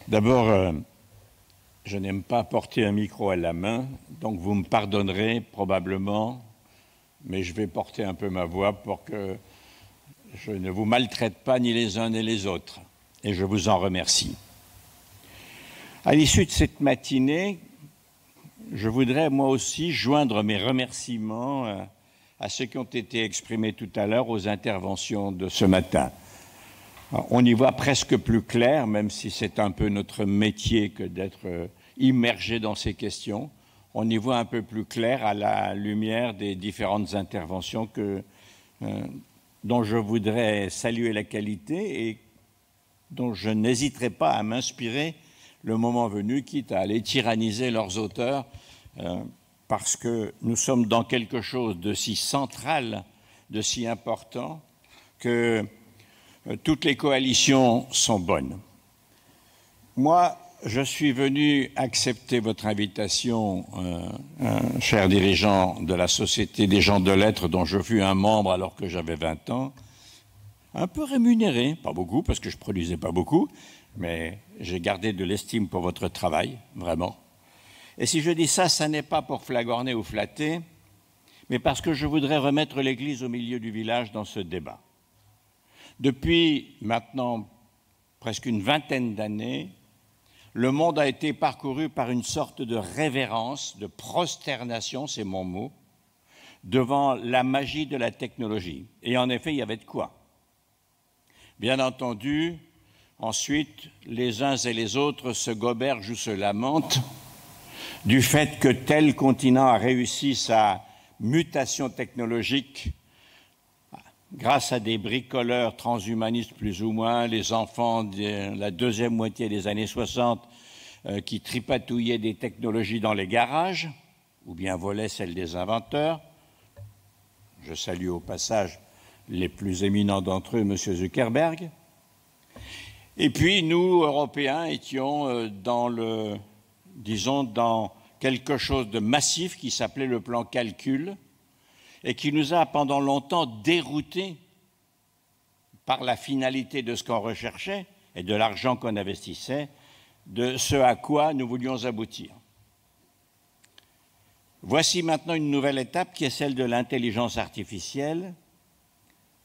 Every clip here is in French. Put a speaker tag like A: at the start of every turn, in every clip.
A: D'abord, je n'aime pas porter un micro à la main, donc vous me pardonnerez probablement, mais je vais porter un peu ma voix pour que je ne vous maltraite pas ni les uns ni les autres. Et je vous en remercie. À l'issue de cette matinée, je voudrais moi aussi joindre mes remerciements à ceux qui ont été exprimés tout à l'heure aux interventions de ce matin. On y voit presque plus clair, même si c'est un peu notre métier que d'être immergé dans ces questions. On y voit un peu plus clair à la lumière des différentes interventions dont je voudrais saluer la qualité et dont je n'hésiterai pas à m'inspirer le moment venu, quitte à aller tyranniser leurs auteurs, parce que nous sommes dans quelque chose de si central, de si important, que toutes les coalitions sont bonnes. Moi, je suis venu accepter votre invitation, cher dirigeant de la Société des gens de lettres, dont je fus un membre alors que j'avais 20 ans, un peu rémunéré, pas beaucoup, parce que je ne produisais pas beaucoup, mais j'ai gardé de l'estime pour votre travail, vraiment. Et si je dis ça, ça n'est pas pour flagorner ou flatter, mais parce que je voudrais remettre l'église au milieu du village dans ce débat. Depuis maintenant presque une vingtaine d'années, le monde a été parcouru par une sorte de révérence, de prosternation, c'est mon mot, devant la magie de la technologie. Et en effet, il y avait de quoi. Bien entendu, ensuite, les uns et les autres se gobergent ou se lamentent du fait que tel continent a réussi sa mutation technologique grâce à des bricoleurs transhumanistes plus ou moins, les enfants de la deuxième moitié des années 60 qui tripatouillaient des technologies dans les garages ou bien volaient celles des inventeurs. Je salue au passage les plus éminents d'entre eux, M. Zuckerberg. Et puis nous, Européens, étions dans quelque chose de massif qui s'appelait le plan calcul, et qui nous a pendant longtemps déroutés par la finalité de ce qu'on recherchait et de l'argent qu'on investissait, de ce à quoi nous voulions aboutir. Voici maintenant une nouvelle étape qui est celle de l'intelligence artificielle,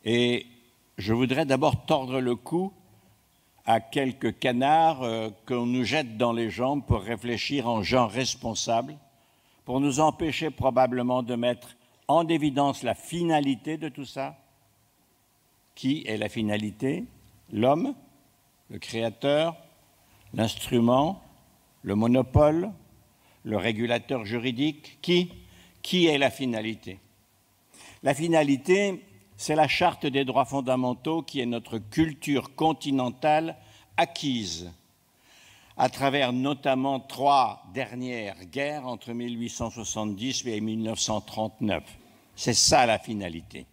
A: et je voudrais d'abord tordre le cou à quelques canards qu'on nous jette dans les jambes pour réfléchir en gens responsables, pour nous empêcher probablement de mettre en évidence la finalité de tout ça. Qui est la finalité? L'homme, le créateur, l'instrument, le monopole, le régulateur juridique. Qui est la finalité? La finalité, c'est la charte des droits fondamentaux qui est notre culture continentale acquise à travers notamment 3 dernières guerres entre 1870 et 1939. C'est ça la finalité.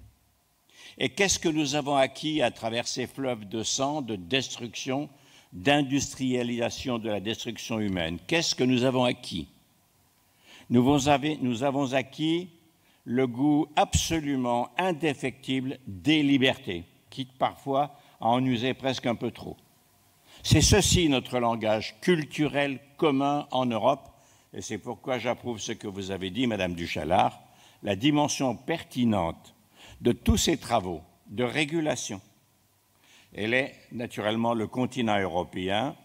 A: Et qu'est-ce que nous avons acquis à travers ces fleuves de sang, de destruction, d'industrialisation de la destruction humaine? Qu'est-ce que nous avons acquis? Nous avons acquis le goût absolument indéfectible des libertés, quitte parfois à en user presque un peu trop. C'est ceci notre langage culturel commun en Europe, et c'est pourquoi j'approuve ce que vous avez dit, Madame Duchalard, la dimension pertinente de tous ces travaux de régulation. Elle est naturellement le continent européen,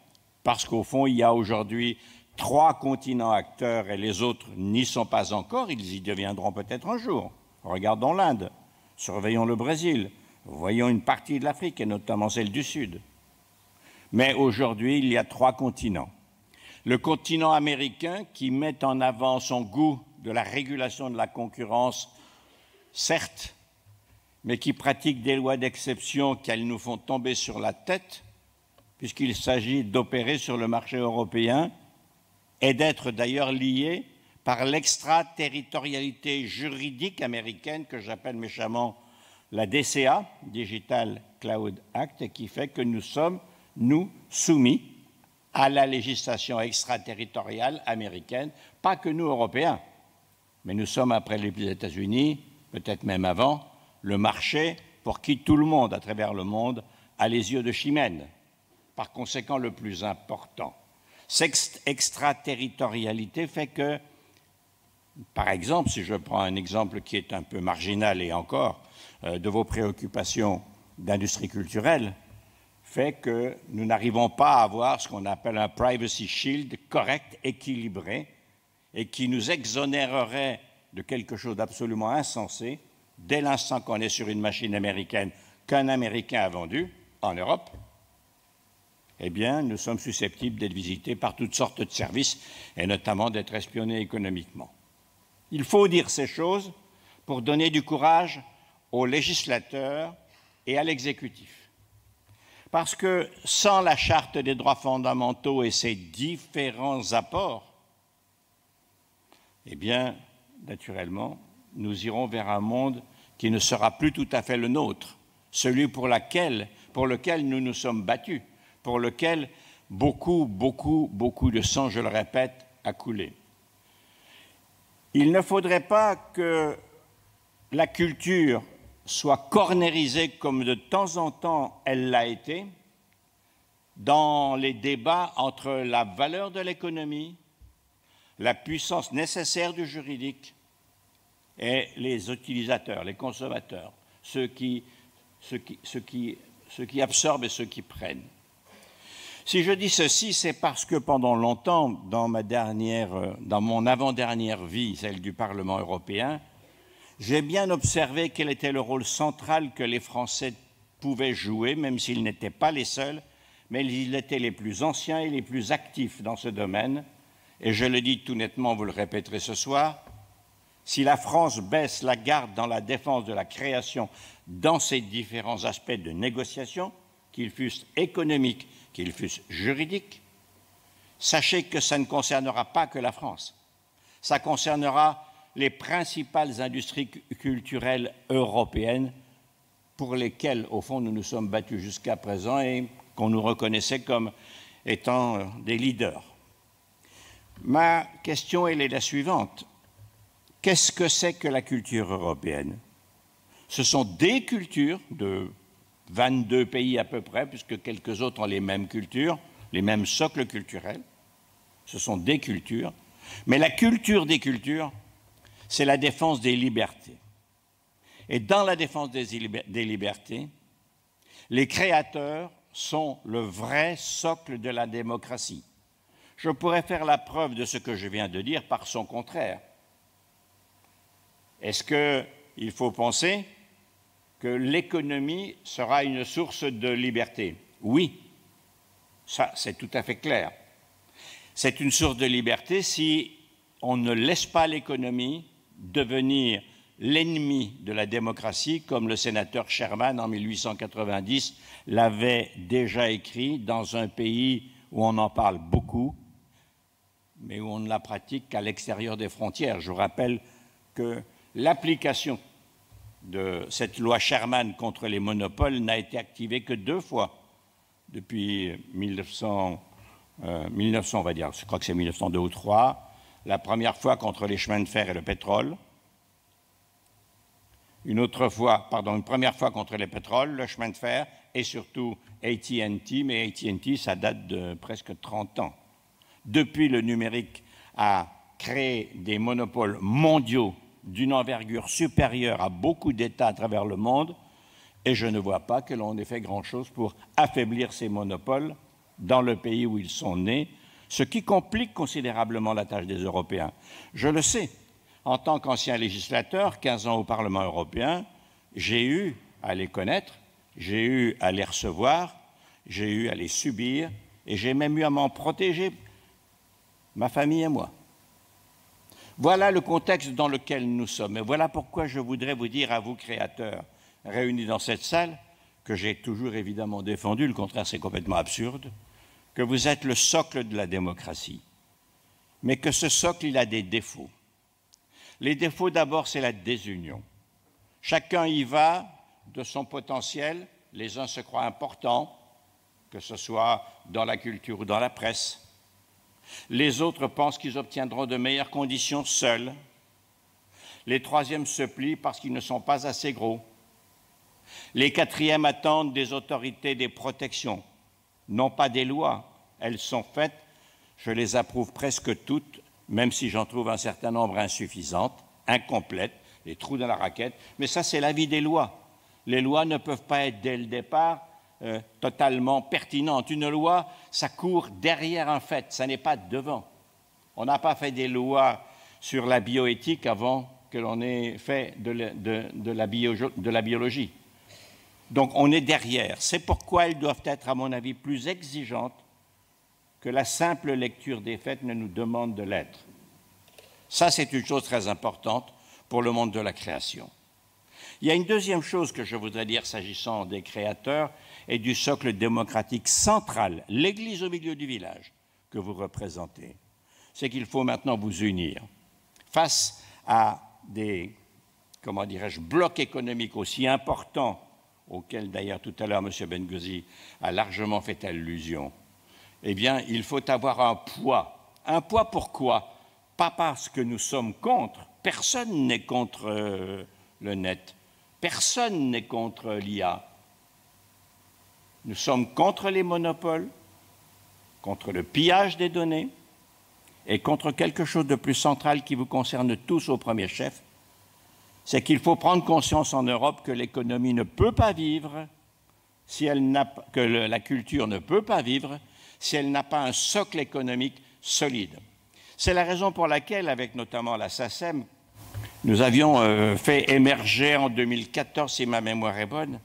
A: parce qu'au fond, il y a aujourd'hui 3 continents acteurs et les autres n'y sont pas encore, ils y deviendront peut-être un jour. Regardons l'Inde, surveillons le Brésil, voyons une partie de l'Afrique et notamment celle du Sud. Mais aujourd'hui, il y a 3 continents. Le continent américain qui met en avant son goût de la régulation de la concurrence, certes, mais qui pratique des lois d'exception qu'elles nous font tomber sur la tête, puisqu'il s'agit d'opérer sur le marché européen et d'être d'ailleurs lié par l'extraterritorialité juridique américaine que j'appelle méchamment la DCA, Digital Cloud Act, et qui fait que nous sommes, nous, soumis à la législation extraterritoriale américaine, pas que nous, Européens, mais nous sommes, après les États-Unis, peut-être même avant, le marché pour qui tout le monde, à travers le monde, a les yeux de Chimène. par conséquent le plus important. Cette extraterritorialité fait que, par exemple, si je prends un exemple qui est un peu marginal et encore de vos préoccupations d'industrie culturelle, fait que nous n'arrivons pas à avoir ce qu'on appelle un privacy shield correct, équilibré, et qui nous exonérerait de quelque chose d'absolument insensé dès l'instant qu'on est sur une machine américaine qu'un Américain a vendue en Europe. Eh bien, nous sommes susceptibles d'être visités par toutes sortes de services et notamment d'être espionnés économiquement. Il faut dire ces choses pour donner du courage aux législateurs et à l'exécutif. Parce que sans la Charte des droits fondamentaux et ses différents apports, eh bien, naturellement, nous irons vers un monde qui ne sera plus tout à fait le nôtre, celui pour lequel nous nous sommes battus, pour lequel beaucoup de sang, je le répète, a coulé. Il ne faudrait pas que la culture soit cornérisée comme de temps en temps elle l'a été dans les débats entre la valeur de l'économie, la puissance nécessaire du juridique et les utilisateurs, les consommateurs, ceux qui absorbent et ceux qui prennent. Si je dis ceci, c'est parce que pendant longtemps, dans mon avant-dernière vie, celle du Parlement européen, j'ai bien observé quel était le rôle central que les Français pouvaient jouer, même s'ils n'étaient pas les seuls, mais ils étaient les plus anciens et les plus actifs dans ce domaine. Et je le dis tout nettement, vous le répéterez ce soir, si la France baisse la garde dans la défense de la création dans ses différents aspects de négociation, qu'ils fussent économiques, qu'ils fussent juridiques, sachez que ça ne concernera pas que la France. Ça concernera les principales industries culturelles européennes pour lesquelles, au fond, nous nous sommes battus jusqu'à présent et qu'on nous reconnaissait comme étant des leaders. Ma question, elle est la suivante. Qu'est-ce que c'est que la culture européenne? Ce sont des cultures de 22 pays à peu près, puisque quelques autres ont les mêmes cultures, les mêmes socles culturels. Ce sont des cultures. Mais la culture des cultures, c'est la défense des libertés. Et dans la défense des libertés, les créateurs sont le vrai socle de la démocratie. Je pourrais faire la preuve de ce que je viens de dire par son contraire. Est-ce qu'il faut penser que l'économie sera une source de liberté? Oui, ça c'est tout à fait clair. C'est une source de liberté si on ne laisse pas l'économie devenir l'ennemi de la démocratie, comme le sénateur Sherman en 1890 l'avait déjà écrit dans un pays où on en parle beaucoup, mais où on ne la pratique qu'à l'extérieur des frontières. Je vous rappelle que l'application de cette loi Sherman contre les monopoles n'a été activée que 2 fois depuis 1900, on va dire, je crois que c'est 1902 ou 3. La première fois contre les chemins de fer et le pétrole. Une première fois contre le pétrole, le chemin de fer et surtout AT&T, mais AT&T, ça date de presque 30 ans. Depuis, le numérique a créé des monopoles mondiaux d'une envergure supérieure à beaucoup d'États à travers le monde, et je ne vois pas que l'on ait fait grand-chose pour affaiblir ces monopoles dans le pays où ils sont nés, ce qui complique considérablement la tâche des Européens. Je le sais, en tant qu'ancien législateur, 15 ans au Parlement européen, j'ai eu à les connaître, j'ai eu à les recevoir, j'ai eu à les subir, et j'ai même eu à m'en protéger, ma famille et moi. Voilà le contexte dans lequel nous sommes. Et voilà pourquoi je voudrais vous dire à vous, créateurs, réunis dans cette salle, que j'ai toujours évidemment défendu, le contraire c'est complètement absurde, que vous êtes le socle de la démocratie, mais que ce socle, il a des défauts. Les défauts, d'abord, c'est la désunion. Chacun y va de son potentiel, les uns se croient importants, que ce soit dans la culture ou dans la presse. Les autres pensent qu'ils obtiendront de meilleures conditions seuls. Les troisièmes se plient parce qu'ils ne sont pas assez gros. Les quatrièmes attendent des autorités des protections. non pas des lois. Elles sont faites, je les approuve presque toutes, même si j'en trouve un certain nombre insuffisantes, incomplètes, des trous dans la raquette, mais ça c'est la vie des lois. Les lois ne peuvent pas être dès le départ totalement pertinentes. Une loi, ça court derrière un fait, ça n'est pas devant. On n'a pas fait des lois sur la bioéthique avant que l'on ait fait de la biologie. Donc on est derrière. C'est pourquoi elles doivent être, à mon avis, plus exigeantes que la simple lecture des faits ne nous demande de l'être. Ça, c'est une chose très importante pour le monde de la création. Il y a une deuxième chose que je voudrais dire s'agissant des créateurs et du socle démocratique central, l'Église au milieu du village que vous représentez. C'est qu'il faut maintenant vous unir face à des, comment dirais-je, blocs économiques aussi importants auxquels d'ailleurs tout à l'heure M. Benghazi a largement fait allusion. Eh bien, il faut avoir un poids. Un poids pourquoi? Pas parce que nous sommes contre. Personne n'est contre le net. Personne n'est contre l'IA. Nous sommes contre les monopoles, contre le pillage des données et contre quelque chose de plus central qui vous concerne tous au premier chef, c'est qu'il faut prendre conscience en Europe que l'économie ne peut pas vivre, si elle n'a, que la culture ne peut pas vivre si elle n'a pas un socle économique solide. C'est la raison pour laquelle, avec notamment la SACEM, nous avions fait émerger en 2014, si ma mémoire est bonne,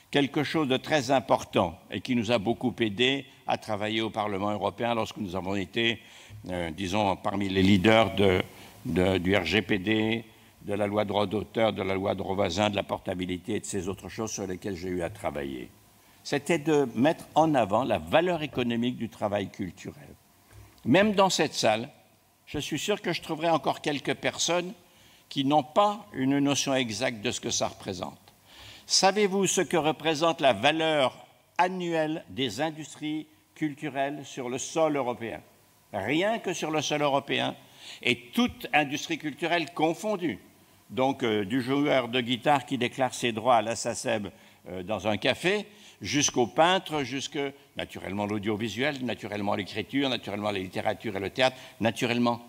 A: quelque chose de très important et qui nous a beaucoup aidé à travailler au Parlement européen lorsque nous avons été, disons, parmi les leaders du RGPD, de la loi droit d'auteur, de la loi droit voisin, de la portabilité et de ces autres choses sur lesquelles j'ai eu à travailler. C'était de mettre en avant la valeur économique du travail culturel. Même dans cette salle, je suis sûr que je trouverai encore quelques personnes qui n'ont pas une notion exacte de ce que ça représente. Savez-vous ce que représente la valeur annuelle des industries culturelles sur le sol européen? Rien que sur le sol européen, et toute industrie culturelle confondue. Donc, du joueur de guitare qui déclare ses droits à la SACEM dans un café, jusqu'au peintre, jusque, naturellement, l'audiovisuel, naturellement, l'écriture, naturellement, la littérature et le théâtre, naturellement,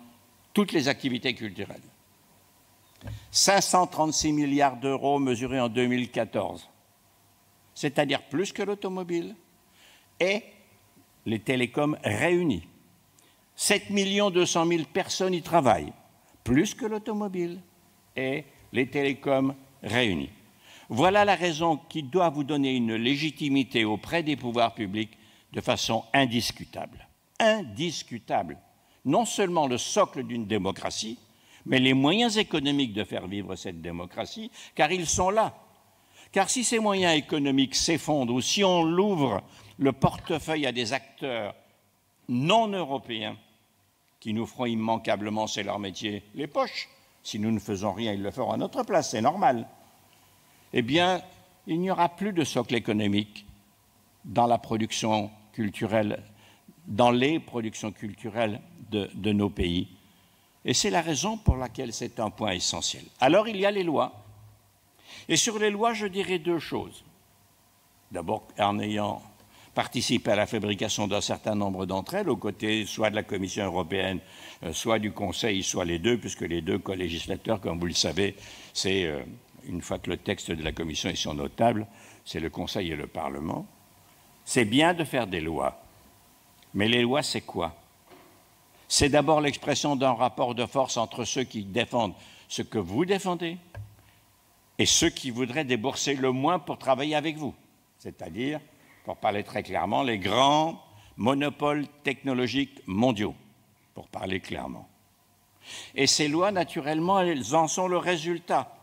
A: toutes les activités culturelles. 536 milliards d'euros mesurés en 2014, c'est-à-dire plus que l'automobile et les télécoms réunis. 7 200 000 personnes y travaillent, plus que l'automobile et les télécoms réunis. Voilà la raison qui doit vous donner une légitimité auprès des pouvoirs publics de façon indiscutable. Indiscutable. Non seulement le socle d'une démocratie, mais les moyens économiques de faire vivre cette démocratie, car ils sont là. Car si ces moyens économiques s'effondrent ou si on l'ouvre le portefeuille à des acteurs non européens qui nous feront immanquablement, c'est leur métier, les poches. Si nous ne faisons rien, ils le feront à notre place, c'est normal. Eh bien, il n'y aura plus de socle économique dans la production culturelle, dans les productions culturelles de nos pays. Et c'est la raison pour laquelle c'est un point essentiel. Alors, il y a les lois. Et sur les lois, je dirais deux choses. D'abord, en ayant participé à la fabrication d'un certain nombre d'entre elles, aux côtés soit de la Commission européenne, soit du Conseil, soit les deux, puisque les deux co-législateurs, comme vous le savez, c'est, une fois que le texte de la Commission est sur nos tables, c'est le Conseil et le Parlement. C'est bien de faire des lois. Mais les lois, c'est quoi? C'est d'abord l'expression d'un rapport de force entre ceux qui défendent ce que vous défendez et ceux qui voudraient débourser le moins pour travailler avec vous. C'est-à-dire, pour parler très clairement, les grands monopoles technologiques mondiaux, pour parler clairement. Et ces lois, naturellement, elles en sont le résultat.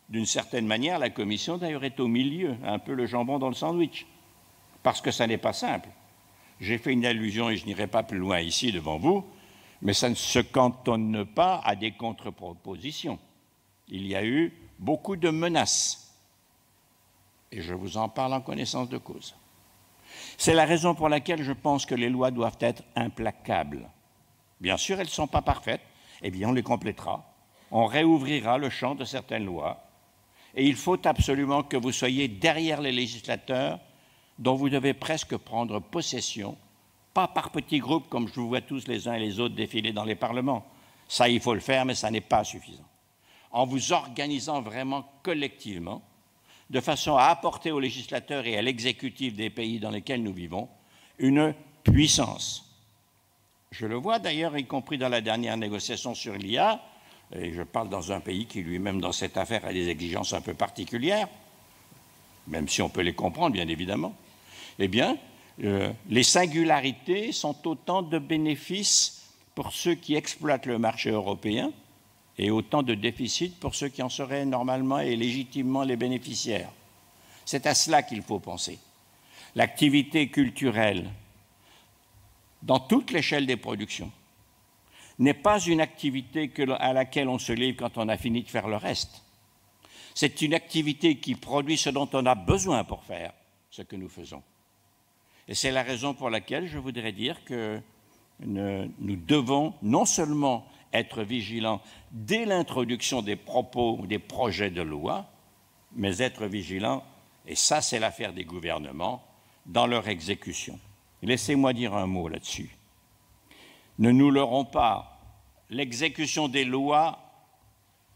A: D'une certaine manière, la Commission, d'ailleurs, est au milieu, un peu le jambon dans le sandwich, parce que ça n'est pas simple. J'ai fait une allusion, et je n'irai pas plus loin ici devant vous, mais ça ne se cantonne pas à des contre-propositions. Il y a eu beaucoup de menaces, et je vous en parle en connaissance de cause. C'est la raison pour laquelle je pense que les lois doivent être implacables. Bien sûr, elles ne sont pas parfaites, eh bien on les complétera. On réouvrira le champ de certaines lois, et il faut absolument que vous soyez derrière les législateurs dont vous devez presque prendre possession, pas par petits groupes comme je vous vois tous les uns et les autres défiler dans les parlements. Ça, il faut le faire, mais ça n'est pas suffisant. En vous organisant vraiment collectivement, de façon à apporter aux législateurs et à l'exécutif des pays dans lesquels nous vivons une puissance. Je le vois d'ailleurs, y compris dans la dernière négociation sur l'IA, et je parle dans un pays qui lui-même dans cette affaire a des exigences un peu particulières, même si on peut les comprendre bien évidemment, eh bien, les singularités sont autant de bénéfices pour ceux qui exploitent le marché européen et autant de déficits pour ceux qui en seraient normalement et légitimement les bénéficiaires. C'est à cela qu'il faut penser. L'activité culturelle, dans toute l'échelle des productions, n'est pas une activité à laquelle on se livre quand on a fini de faire le reste. C'est une activité qui produit ce dont on a besoin pour faire ce que nous faisons. Et c'est la raison pour laquelle je voudrais dire que nous devons non seulement être vigilants dès l'introduction des propos ou des projets de loi, mais être vigilants, et ça c'est l'affaire des gouvernements, dans leur exécution. Laissez-moi dire un mot là-dessus. Ne nous leurrons pas, l'exécution des lois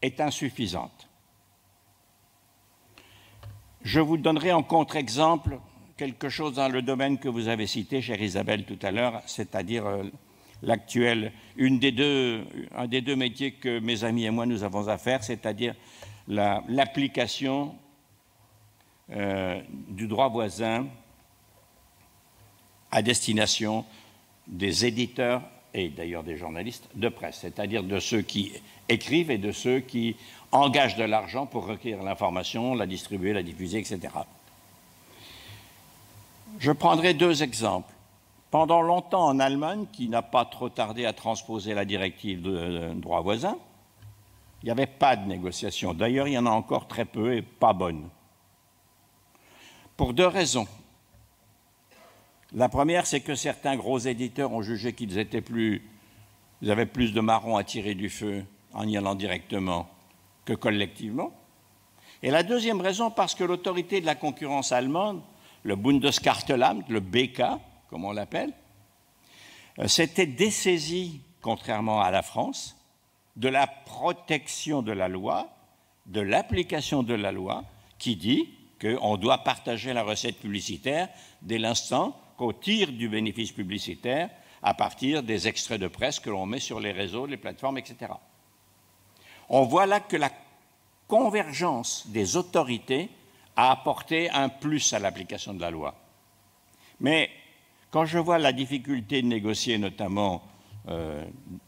A: est insuffisante. Je vous donnerai en contre-exemple quelque chose dans le domaine que vous avez cité, chère Isabelle, tout à l'heure, c'est-à-dire l'actuel, un des deux métiers que mes amis et moi nous avons à faire, c'est-à-dire l'application du droit voisin à destination des éditeurs et d'ailleurs des journalistes de presse, c'est-à-dire de ceux qui écrivent et de ceux qui engagent de l'argent pour recueillir l'information, la distribuer, la diffuser, etc. Je prendrai deux exemples. Pendant longtemps en Allemagne, qui n'a pas trop tardé à transposer la directive de droit voisin, il n'y avait pas de négociation. D'ailleurs, il y en a encore très peu et pas bonnes. Pour deux raisons. La première, c'est que certains gros éditeurs ont jugé qu'ils avaient plus de marrons à tirer du feu en y allant directement que collectivement. Et la deuxième raison, parce que l'autorité de la concurrence allemande, le Bundeskartellamt, le BK, comme on l'appelle, s'était dessaisi, contrairement à la France, de la protection de la loi, de l'application de la loi, qui dit qu'on doit partager la recette publicitaire dès l'instant qu'on tire du bénéfice publicitaire à partir des extraits de presse que l'on met sur les réseaux, les plateformes, etc. On voit là que la convergence des autorités a apporté un plus à l'application de la loi. Mais quand je vois la difficulté de négocier, notamment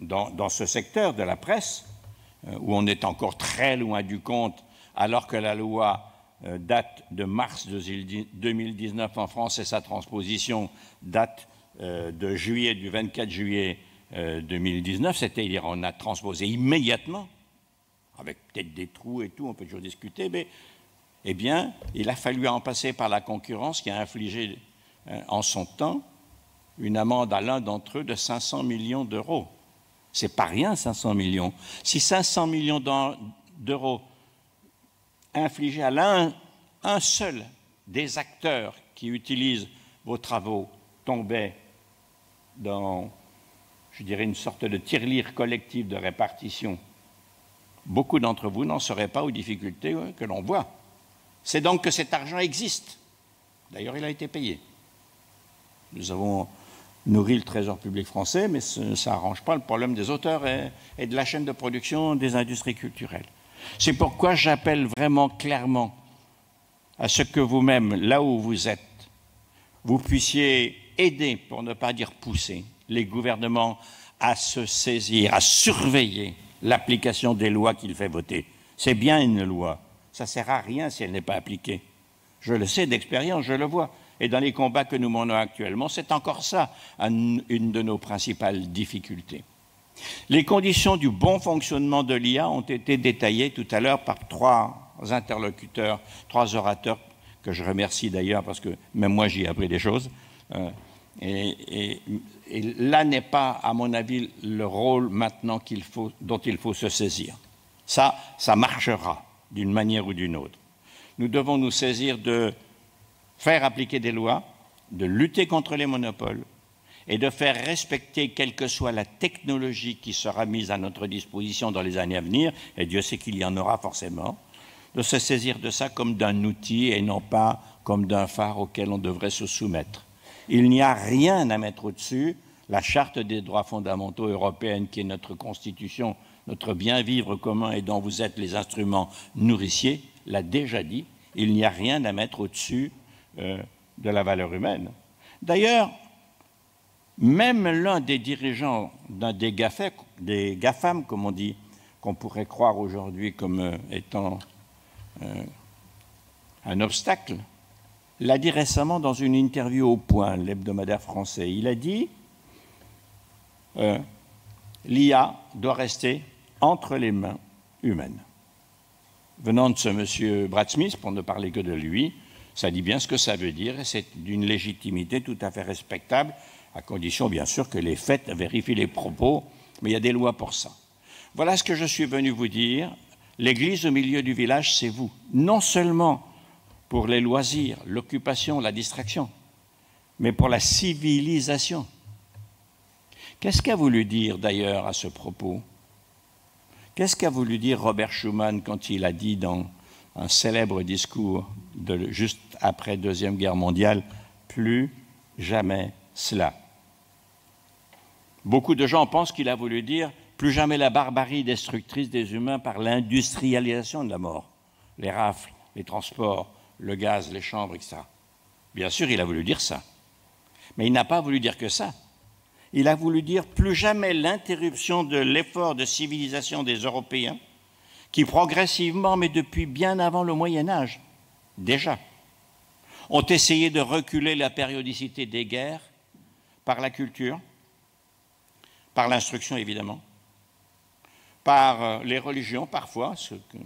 A: dans ce secteur de la presse, où on est encore très loin du compte, alors que la loi date de mars 2019 en France et sa transposition date du 24 juillet 2019, c'est-à-dire on a transposé immédiatement, avec peut-être des trous et tout, on peut toujours discuter, mais eh bien, il a fallu en passer par la concurrence qui a infligé en son temps une amende à l'un d'entre eux de 500 millions d'euros. C'est pas rien, 500 millions. Si 500 millions d'euros infligés à un seul des acteurs qui utilisent vos travaux tombaient dans, je dirais, une sorte de tirelire collective de répartition, beaucoup d'entre vous n'en seraient pas aux difficultés que l'on voit. C'est donc que cet argent existe. D'ailleurs, il a été payé. Nous avons nourri le Trésor public français, mais ça n'arrange pas le problème des auteurs et de la chaîne de production des industries culturelles. C'est pourquoi j'appelle vraiment clairement à ce que vous-même, là où vous êtes, vous puissiez aider, pour ne pas dire pousser, les gouvernements à se saisir, à surveiller l'application des lois qu'il fait voter. C'est bien une loi. Ça ne sert à rien si elle n'est pas appliquée. Je le sais d'expérience, je le vois. Et dans les combats que nous menons actuellement, c'est encore ça, une de nos principales difficultés. Les conditions du bon fonctionnement de l'IA ont été détaillées tout à l'heure par trois interlocuteurs, trois orateurs, que je remercie d'ailleurs parce que même moi j'y ai appris des choses. Et là n'est pas, à mon avis, le rôle maintenant dont il faut se saisir. Ça marchera d'une manière ou d'une autre. Nous devons nous saisir de faire appliquer des lois, de lutter contre les monopoles et de faire respecter quelle que soit la technologie qui sera mise à notre disposition dans les années à venir, et Dieu sait qu'il y en aura forcément, de se saisir de ça comme d'un outil et non pas comme d'un phare auquel on devrait se soumettre. Il n'y a rien à mettre au-dessus. La Charte des droits fondamentaux européenne, qui est notre Constitution, notre bien-vivre commun et dont vous êtes les instruments nourriciers, l'a déjà dit. Il n'y a rien à mettre au-dessus de la valeur humaine. D'ailleurs, même l'un des dirigeants des GAFAM, comme on dit, qu'on pourrait croire aujourd'hui comme étant un obstacle, l'a dit récemment dans une interview au Point, l'hebdomadaire français. Il a dit l'IA doit rester entre les mains humaines. Venant de ce monsieur Brad Smith, pour ne parler que de lui, ça dit bien ce que ça veut dire et c'est d'une légitimité tout à fait respectable, à condition bien sûr que les faits vérifient les propos, mais il y a des lois pour ça. Voilà ce que je suis venu vous dire. L'église au milieu du village, c'est vous. Non seulement pour les loisirs, l'occupation, la distraction, mais pour la civilisation. Qu'est-ce qu'a voulu dire d'ailleurs à ce propos? Qu'est-ce qu'a voulu dire Robert Schuman quand il a dit dans un célèbre discours juste après la Deuxième Guerre mondiale, « Plus jamais cela ». Beaucoup de gens pensent qu'il a voulu dire « Plus jamais la barbarie destructrice des humains par l'industrialisation de la mort », les rafles, les transports, le gaz, les chambres, etc. Bien sûr, il a voulu dire ça. Mais il n'a pas voulu dire que ça. Il a voulu dire plus jamais l'interruption de l'effort de civilisation des Européens qui progressivement, mais depuis bien avant le Moyen-Âge, déjà, ont essayé de reculer la périodicité des guerres par la culture, par l'instruction évidemment, par les religions parfois, ce qui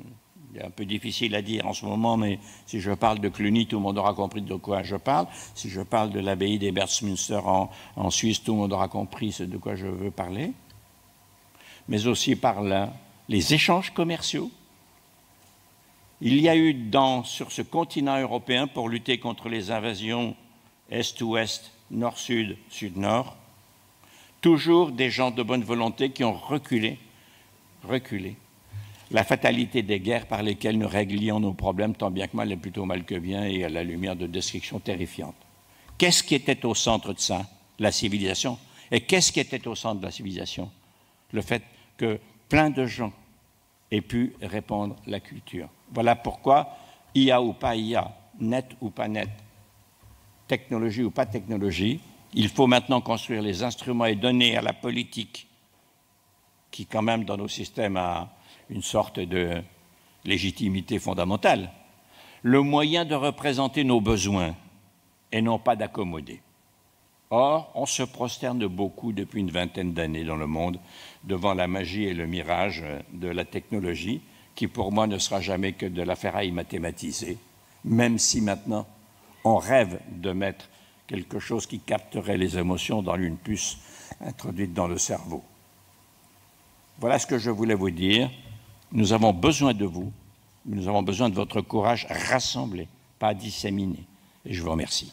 A: est un peu difficile à dire en ce moment, mais si je parle de Cluny, tout le monde aura compris de quoi je parle. Si je parle de l'abbaye d'Ebertsmünster en Suisse, tout le monde aura compris de quoi je veux parler. Mais aussi par les échanges commerciaux. Il y a eu sur ce continent européen, pour lutter contre les invasions Est-Ouest, Nord-Sud, Sud-Nord, toujours des gens de bonne volonté qui ont reculé la fatalité des guerres par lesquelles nous réglions nos problèmes, tant bien que mal, et plutôt mal que bien, et à la lumière de destructions terrifiantes. Qu'est-ce qui était au centre de ça? La civilisation. Et qu'est-ce qui était au centre de la civilisation? Le fait que plein de gens aient pu répandre la culture. Voilà pourquoi, IA ou pas IA, net ou pas net, technologie ou pas technologie, il faut maintenant construire les instruments et donner à la politique, qui quand même dans nos systèmes a une sorte de légitimité fondamentale, le moyen de représenter nos besoins et non pas d'accommoder. Or, on se prosterne beaucoup depuis une vingtaine d'années dans le monde devant la magie et le mirage de la technologie, qui pour moi ne sera jamais que de la ferraille mathématisée, même si maintenant on rêve de mettre quelque chose qui capterait les émotions dans une puce introduite dans le cerveau. Voilà ce que je voulais vous dire. Nous avons besoin de vous, nous avons besoin de votre courage rassemblé, pas disséminé. Et je vous remercie.